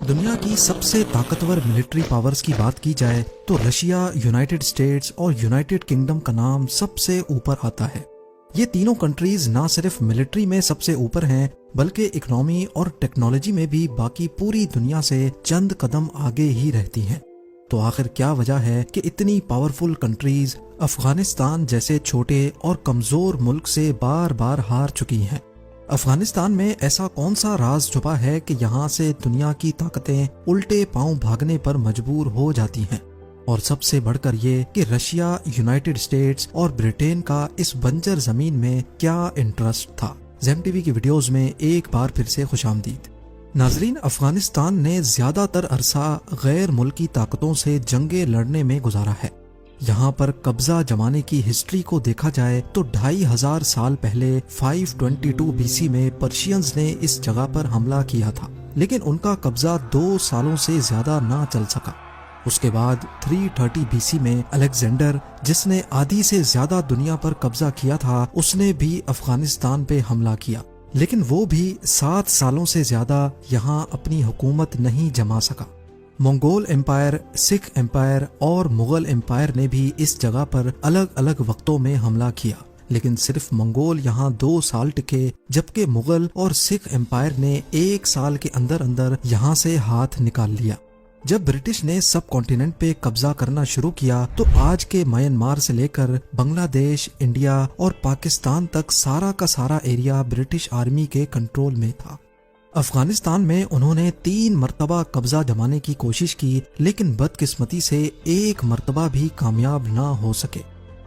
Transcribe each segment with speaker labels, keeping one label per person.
Speaker 1: دنیا کی سب سے طاقتور ملٹری پاورز کی بات کی جائے تو رشیا، یونائٹڈ اسٹیٹس اور یونائٹڈ کنگڈم کا نام سب سے اوپر آتا ہے۔ یہ تینوں کنٹریز نہ صرف ملٹری میں سب سے اوپر ہیں بلکہ اکنامی اور ٹیکنالوجی میں بھی باقی پوری دنیا سے چند قدم آگے ہی رہتی ہیں۔ تو آخر کیا وجہ ہے کہ اتنی پاورفل کنٹریز افغانستان جیسے چھوٹے اور کمزور ملک سے بار بار ہار چکی ہیں؟ افغانستان میں ایسا کون سا راز چھپا ہے کہ یہاں سے دنیا کی طاقتیں الٹے پاؤں بھاگنے پر مجبور ہو جاتی ہیں؟ اور سب سے بڑھ کر یہ کہ رشیا، یونائٹڈ اسٹیٹس اور برٹین کا اس بنجر زمین میں کیا انٹرسٹ تھا؟ زیم ٹی وی کی ویڈیوز میں ایک بار پھر سے خوش آمدید۔ ناظرین، افغانستان نے زیادہ تر عرصہ غیر ملکی طاقتوں سے جنگیں لڑنے میں گزارا ہے۔ یہاں پر قبضہ جمانے کی ہسٹری کو دیکھا جائے تو 2500 سال پہلے 522 BC میں پرشینز نے اس جگہ پر حملہ کیا تھا، لیکن ان کا قبضہ 2 سالوں سے زیادہ نہ چل سکا۔ اس کے بعد 330 BC میں الیگزینڈر، جس نے آدھی سے زیادہ دنیا پر قبضہ کیا تھا، اس نے بھی افغانستان پہ حملہ کیا، لیکن وہ بھی 7 سالوں سے زیادہ یہاں اپنی حکومت نہیں جما سکا۔ منگول امپائر، سکھ امپائر اور مغل امپائر نے بھی اس جگہ پر الگ الگ وقتوں میں حملہ کیا، لیکن صرف منگول یہاں 2 سال ٹکے، جبکہ مغل اور سکھ امپائر نے 1 سال کے اندر اندر یہاں سے ہاتھ نکال لیا۔ جب برٹش نے سب کانٹیننٹ پہ قبضہ کرنا شروع کیا تو آج کے میانمار سے لے کر بنگلہ دیش، انڈیا اور پاکستان تک سارا کا سارا ایریا برٹش آرمی کے کنٹرول میں تھا۔ افغانستان میں انہوں نے 3 مرتبہ قبضہ جمانے کی کوشش کی، لیکن بدقسمتی سے 1 مرتبہ بھی کامیاب نہ ہو سکے۔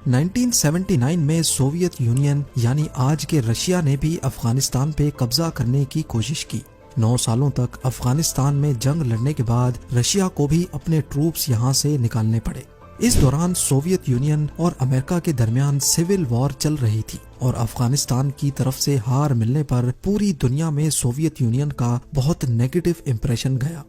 Speaker 1: 1979 میں سوویت یونین یعنی آج کے رشیا نے بھی افغانستان پہ قبضہ کرنے کی کوشش کی۔ 9 سالوں تک افغانستان میں جنگ لڑنے کے بعد رشیا کو بھی اپنے ٹروپس یہاں سے نکالنے پڑے۔ اس دوران سوویت یونین اور امریکہ کے درمیان سول وار چل رہی تھی، اور افغانستان کی طرف سے ہار ملنے پر پوری دنیا میں سوویت یونین کا بہت نیگیٹو امپریشن گیا۔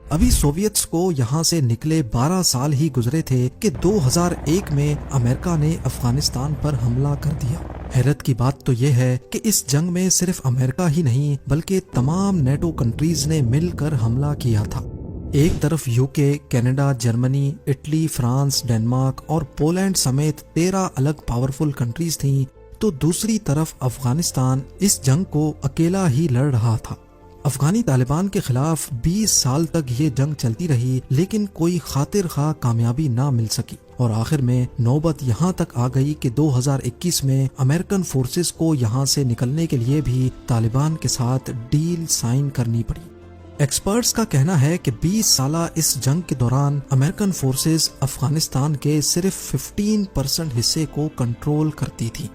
Speaker 1: ابھی سوویتس کو یہاں سے نکلے 12 سال ہی گزرے تھے کہ 2001 میں امریکہ نے افغانستان پر حملہ کر دیا۔ حیرت کی بات تو یہ ہے کہ اس جنگ میں صرف امریکہ ہی نہیں بلکہ تمام نیٹو کنٹریز نے مل کر حملہ کیا تھا۔ ایک طرف UK، Canada, Germany, Italy, France, Denmark اور پولینڈ سمیت 13 الگ پاورفل کنٹریز تھیں، تو دوسری طرف افغانستان اس جنگ کو اکیلا ہی لڑ رہا تھا۔ افغانی طالبان کے خلاف 20 سال تک یہ جنگ چلتی رہی، لیکن کوئی خاطر خواہ کامیابی نہ مل سکی، اور آخر میں نوبت یہاں تک آ گئی کہ 2021 میں امریکن فورسز کو یہاں سے نکلنے کے لیے بھی طالبان کے ساتھ ڈیل سائن کرنی پڑی۔ ایکسپرٹس کا کہنا ہے کہ 20 سالہ اس جنگ کے دوران امریکن فورسز افغانستان کے صرف 15% حصے کو کنٹرول کرتی تھی۔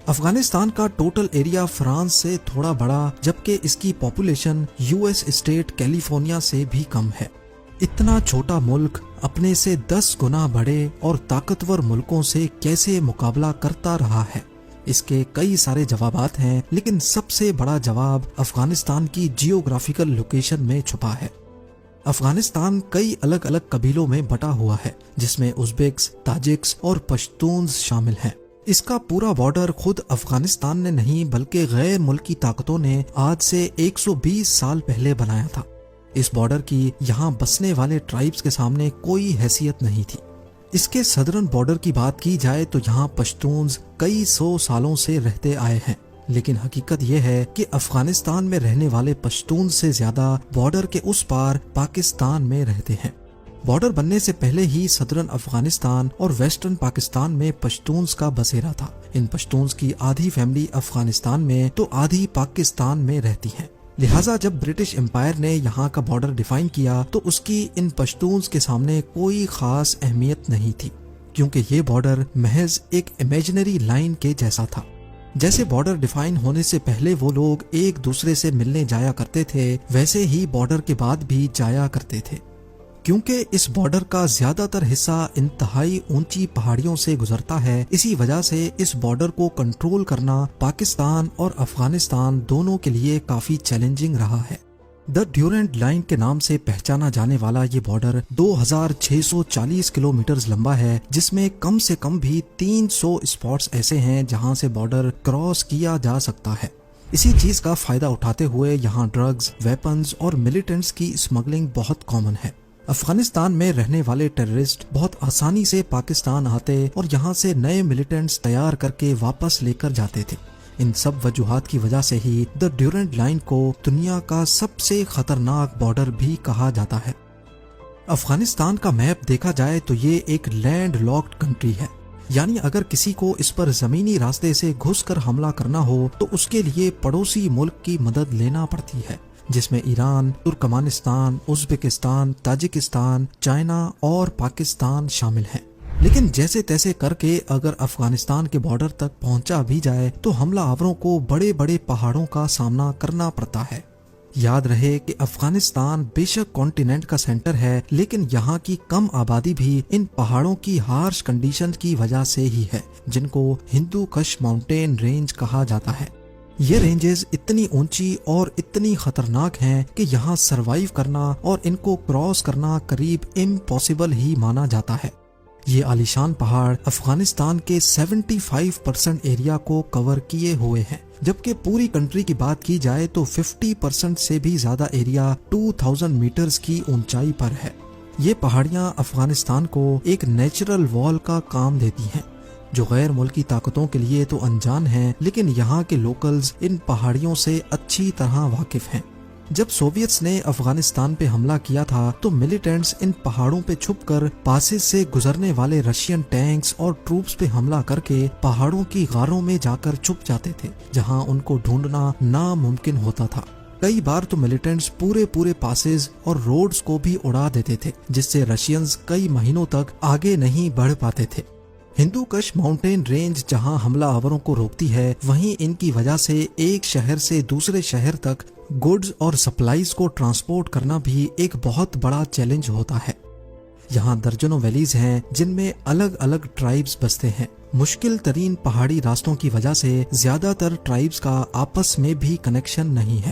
Speaker 1: افغانستان کا ٹوٹل ایریا فرانس سے تھوڑا بڑا، جبکہ اس کی پاپولیشن US اسٹیٹ کیلیفورنیا سے بھی کم ہے۔ اتنا چھوٹا ملک اپنے سے 10 گنا بڑے اور طاقتور ملکوں سے کیسے مقابلہ کرتا رہا ہے؟ اس کے کئی سارے جوابات ہیں، لیکن سب سے بڑا جواب افغانستان کی جیوگرافیکل لوکیشن میں چھپا ہے۔ افغانستان کئی الگ الگ قبیلوں میں بٹا ہوا ہے، جس میں ازبیکس، تاجکس اور پشتونز شامل ہیں۔ اس کا پورا بارڈر خود افغانستان نے نہیں بلکہ غیر ملکی طاقتوں نے آج سے 120 سال پہلے بنایا تھا۔ اس بارڈر کی یہاں بسنے والے ٹرائبز کے سامنے کوئی حیثیت نہیں تھی۔ اس کے سدرن بارڈر کی بات کی جائے تو یہاں پشتونز کئی 100 سالوں سے رہتے آئے ہیں، لیکن حقیقت یہ ہے کہ افغانستان میں رہنے والے پشتون سے زیادہ بارڈر کے اس پار پاکستان میں رہتے ہیں۔ بارڈر بننے سے پہلے ہی سدرن افغانستان اور ویسٹرن پاکستان میں پشتونز کا بسیرا تھا۔ ان پشتونز کی آدھی فیملی افغانستان میں تو آدھی پاکستان میں رہتی ہیں۔ لہٰذا جب برٹش امپائر نے یہاں کا بارڈر ڈیفائن کیا تو اس کی ان پشتونز کے سامنے کوئی خاص اہمیت نہیں تھی، کیونکہ یہ بارڈر محض ایک امیجنری لائن کے جیسا تھا۔ جیسے بارڈر ڈیفائن ہونے سے پہلے وہ لوگ ایک دوسرے سے ملنے جایا کرتے تھے، ویسے ہی بارڈر کے بعد بھی جایا کرتے تھے۔ کیونکہ اس بارڈر کا زیادہ تر حصہ انتہائی اونچی پہاڑیوں سے گزرتا ہے، اسی وجہ سے اس بارڈر کو کنٹرول کرنا پاکستان اور افغانستان دونوں کے لیے کافی چیلنجنگ رہا ہے۔ دی ڈیورنٹ لائن کے نام سے پہچانا جانے والا یہ بارڈر 2640 کلومیٹرز لمبا ہے، جس میں کم سے کم بھی 300 اسپاٹس ایسے ہیں جہاں سے بارڈر کراس کیا جا سکتا ہے۔ اسی چیز کا فائدہ اٹھاتے ہوئے یہاں ڈرگز، ویپنز اور ملیٹنٹس کی اسمگلنگ بہت کامن ہے۔ افغانستان میں رہنے والے ٹیررسٹ بہت آسانی سے پاکستان آتے اور یہاں سے نئے ملیٹنٹس تیار کر کے واپس لے کر جاتے تھے۔ ان سب وجوہات کی وجہ سے ہی دی ڈیورنٹ لائن کو دنیا کا سب سے خطرناک بارڈر بھی کہا جاتا ہے۔ افغانستان کا میپ دیکھا جائے تو یہ ایک لینڈ لاکڈ کنٹری ہے، یعنی اگر کسی کو اس پر زمینی راستے سے گھس کر حملہ کرنا ہو تو اس کے لیے پڑوسی ملک کی مدد لینا پڑتی ہے، جس میں Iran, Turkmenistan, Uzbekistan, Tajikistan, China اور پاکستان شامل ہیں۔ لیکن جیسے تیسے کر کے اگر افغانستان کے بارڈر تک پہنچا بھی جائے تو حملہ آوروں کو بڑے بڑے پہاڑوں کا سامنا کرنا پڑتا ہے۔ یاد رہے کہ افغانستان بے شک کانٹیننٹ کا سینٹر ہے، لیکن یہاں کی کم آبادی بھی ان پہاڑوں کی ہارش کنڈیشن کی وجہ سے ہی ہے، جن کو ہندو کش ماؤنٹین رینج کہا جاتا ہے۔ یہ رینجز اتنی اونچی اور اتنی خطرناک ہیں کہ یہاں سروائیو کرنا اور ان کو کراس کرنا قریب امپاسبل ہی مانا جاتا ہے۔ یہ عالیشان پہاڑ افغانستان کے 75% ایریا کو کور کیے ہوئے ہیں، جبکہ پوری کنٹری کی بات کی جائے تو 50% سے بھی زیادہ ایریا 2000 میٹرز کی اونچائی پر ہے۔ یہ پہاڑیاں افغانستان کو ایک نیچرل وال کا کام دیتی ہیں، جو غیر ملکی طاقتوں کے لیے تو انجان ہیں، لیکن یہاں کے لوکلز ان پہاڑیوں سے اچھی طرح واقف ہیں۔ جب سوویتس نے افغانستان پہ حملہ کیا تھا تو ملیٹنٹس ان پہاڑوں پہ چھپ کر پاسز سے گزرنے والے رشین ٹینکس اور ٹروپس پہ حملہ کر کے پہاڑوں کی غاروں میں جا کر چھپ جاتے تھے، جہاں ان کو ڈھونڈنا ناممکن ہوتا تھا۔ کئی بار تو ملیٹنٹس پورے پاسز اور روڈز کو بھی اڑا دیتے تھے، جس سے رشینز کئی مہینوں تک آگے نہیں بڑھ پاتے تھے۔ ہندو کش ماؤنٹین رینج جہاں حملہ آوروں کو روکتی ہے، وہیں ان کی وجہ سے ایک شہر سے دوسرے شہر تک گڈز اور سپلائیز کو ٹرانسپورٹ کرنا بھی ایک بہت بڑا چیلنج ہوتا ہے۔ یہاں درجنوں ویلیز ہیں جن میں الگ الگ ٹرائبز بستے ہیں۔ مشکل ترین پہاڑی راستوں کی وجہ سے زیادہ تر ٹرائبز کا آپس میں بھی کنیکشن نہیں ہے،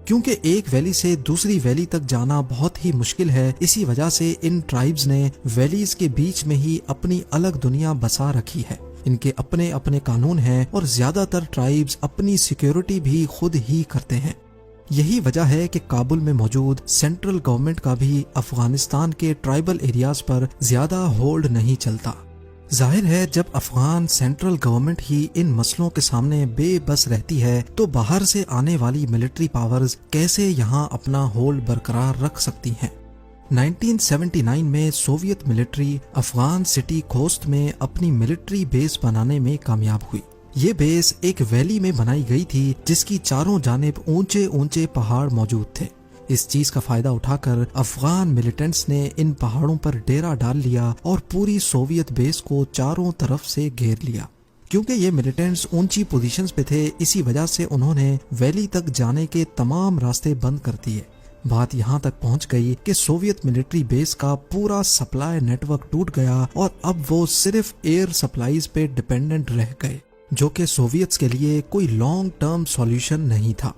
Speaker 1: کیونکہ ایک ویلی سے دوسری ویلی تک جانا بہت ہی مشکل ہے۔ اسی وجہ سے ان ٹرائبز نے ویلیز کے بیچ میں ہی اپنی الگ دنیا بسا رکھی ہے۔ ان کے اپنے اپنے قانون ہیں اور زیادہ تر ٹرائبز اپنی سیکیورٹی بھی خود ہی کرتے ہیں۔ یہی وجہ ہے کہ کابل میں موجود سینٹرل گورنمنٹ کا بھی افغانستان کے ٹرائبل ایریاز پر زیادہ ہولڈ نہیں چلتا۔ ظاہر ہے جب افغان سینٹرل گورنمنٹ ہی ان مسئلوں کے سامنے بے بس رہتی ہے تو باہر سے آنے والی ملٹری پاورز کیسے یہاں اپنا ہولڈ برقرار رکھ سکتی ہیں۔ 1979 میں Soviet military Afghan city Khost میں اپنی ملٹری بیس بنانے میں کامیاب ہوئی۔ یہ بیس ایک ویلی میں بنائی گئی تھی جس کی چاروں جانب اونچے اونچے پہاڑ موجود تھے۔ اس چیز کا فائدہ اٹھا کر افغان ملیٹنٹس نے ان پہاڑوں پر ڈیرا ڈال لیا اور پوری سوویت بیس کو چاروں طرف سے گھیر لیا۔ کیونکہ یہ ملیٹنٹس اونچی پوزیشنز پہ تھے، اسی وجہ سے انہوں نے ویلی تک جانے کے تمام راستے بند کر دیے۔ بات یہاں تک پہنچ گئی کہ سوویت ملٹری بیس کا پورا سپلائی نیٹ ورک ٹوٹ گیا اور اب وہ صرف ایئر سپلائیز پہ ڈیپینڈنٹ رہ گئے، جو کہ سوویتس کے لیے کوئی لانگ ٹرم سولوشن نہیں تھا۔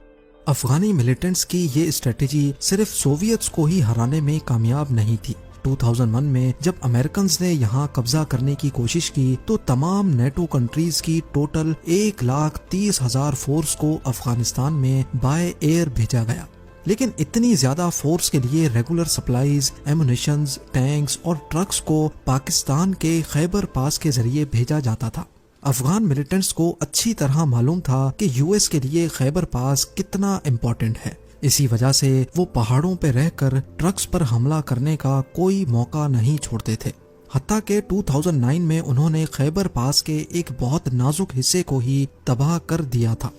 Speaker 1: افغانی ملیٹنٹس کی یہ اسٹریٹجی صرف سوویتس کو ہی ہرانے میں کامیاب نہیں تھی۔ 2001 میں جب امریکنز نے یہاں قبضہ کرنے کی کوشش کی تو تمام نیٹو کنٹریز کی ٹوٹل 1,30,000 فورس کو افغانستان میں بائے ایئر بھیجا گیا، لیکن اتنی زیادہ فورس کے لیے ریگولر سپلائیز، ایمونیشنز، ٹینکس اور ٹرکس کو پاکستان کے خیبر پاس کے ذریعے بھیجا جاتا تھا۔ افغان ملیٹنٹس کو اچھی طرح معلوم تھا کہ یو ایس کے لیے خیبر پاس کتنا امپورٹنٹ ہے، اسی وجہ سے وہ پہاڑوں پہ رہ کر ٹرکس پر حملہ کرنے کا کوئی موقع نہیں چھوڑتے تھے۔ حتیٰ کہ 2009 میں انہوں نے خیبر پاس کے ایک بہت نازک حصے کو ہی تباہ کر دیا تھا۔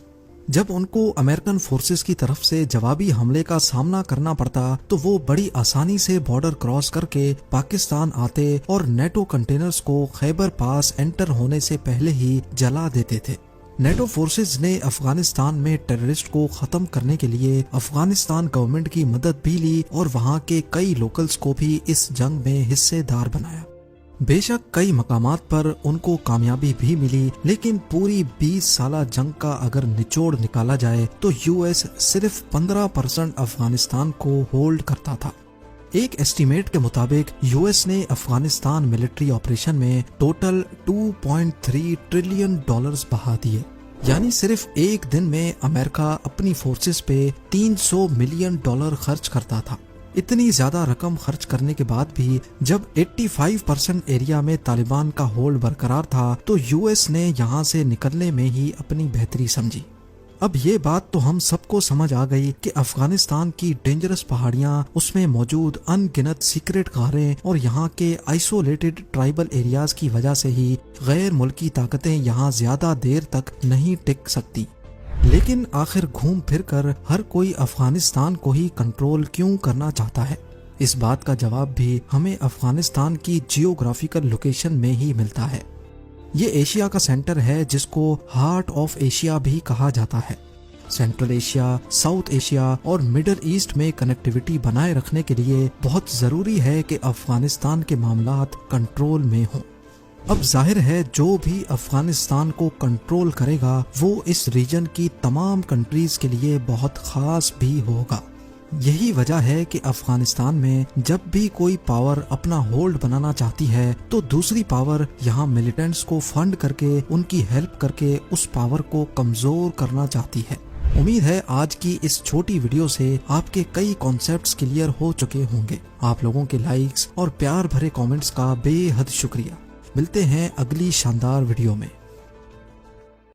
Speaker 1: جب ان کو امریکن فورسز کی طرف سے جوابی حملے کا سامنا کرنا پڑتا تو وہ بڑی آسانی سے بارڈر کراس کر کے پاکستان آتے اور نیٹو کنٹینرز کو خیبر پاس انٹر ہونے سے پہلے ہی جلا دیتے تھے۔ نیٹو فورسز نے افغانستان میں ٹیررسٹ کو ختم کرنے کے لیے افغانستان گورنمنٹ کی مدد بھی لی اور وہاں کے کئی لوکلز کو بھی اس جنگ میں حصے دار بنایا۔ بے شک کئی مقامات پر ان کو کامیابی بھی ملی، لیکن پوری 20 سالہ جنگ کا اگر نچوڑ نکالا جائے تو یو ایس صرف 15% افغانستان کو ہولڈ کرتا تھا۔ ایک ایسٹیمیٹ کے مطابق یو ایس نے افغانستان ملٹری آپریشن میں ٹوٹل $2.3 ٹریلین بہا دیے۔ یعنی صرف ایک دن میں امریکہ اپنی فورسز پہ $300 ملین خرچ کرتا تھا۔ اتنی زیادہ رقم خرچ کرنے کے بعد بھی جب 85% ایریا میں طالبان کا ہولڈ برقرار تھا تو یو ایس نے یہاں سے نکلنے میں ہی اپنی بہتری سمجھی۔ اب یہ بات تو ہم سب کو سمجھ آ گئی کہ افغانستان کی ڈینجرس پہاڑیاں، اس میں موجود ان گنت سیکرٹ غاریں اور یہاں کے آئسولیٹڈ ٹرائبل ایریاز کی وجہ سے ہی غیر ملکی طاقتیں یہاں زیادہ دیر تک نہیں ٹک سکتی۔ لیکن آخر گھوم پھر کر ہر کوئی افغانستان کو ہی کنٹرول کیوں کرنا چاہتا ہے؟ اس بات کا جواب بھی ہمیں افغانستان کی جیوگرافیکل لوکیشن میں ہی ملتا ہے۔ یہ ایشیا کا سینٹر ہے جس کو ہارٹ آف ایشیا بھی کہا جاتا ہے۔ سینٹرل ایشیا، ساؤتھ ایشیا اور مڈل ایسٹ میں کنیکٹیویٹی بنائے رکھنے کے لیے بہت ضروری ہے کہ افغانستان کے معاملات کنٹرول میں ہوں۔ اب ظاہر ہے جو بھی افغانستان کو کنٹرول کرے گا وہ اس ریجن کی تمام کنٹریز کے لیے بہت خاص بھی ہوگا۔ یہی وجہ ہے کہ افغانستان میں جب بھی کوئی پاور اپنا ہولڈ بنانا چاہتی ہے تو دوسری پاور یہاں ملیٹنٹس کو فنڈ کر کے ان کی ہیلپ کر کے اس پاور کو کمزور کرنا چاہتی ہے۔ امید ہے آج کی اس چھوٹی ویڈیو سے آپ کے کئی کانسیپٹس کلیئر ہو چکے ہوں گے۔ آپ لوگوں کے لائکس اور پیار بھرے کامنٹس کا بے حد شکریہ۔ ملتے ہیں اگلی شاندار ویڈیو میں۔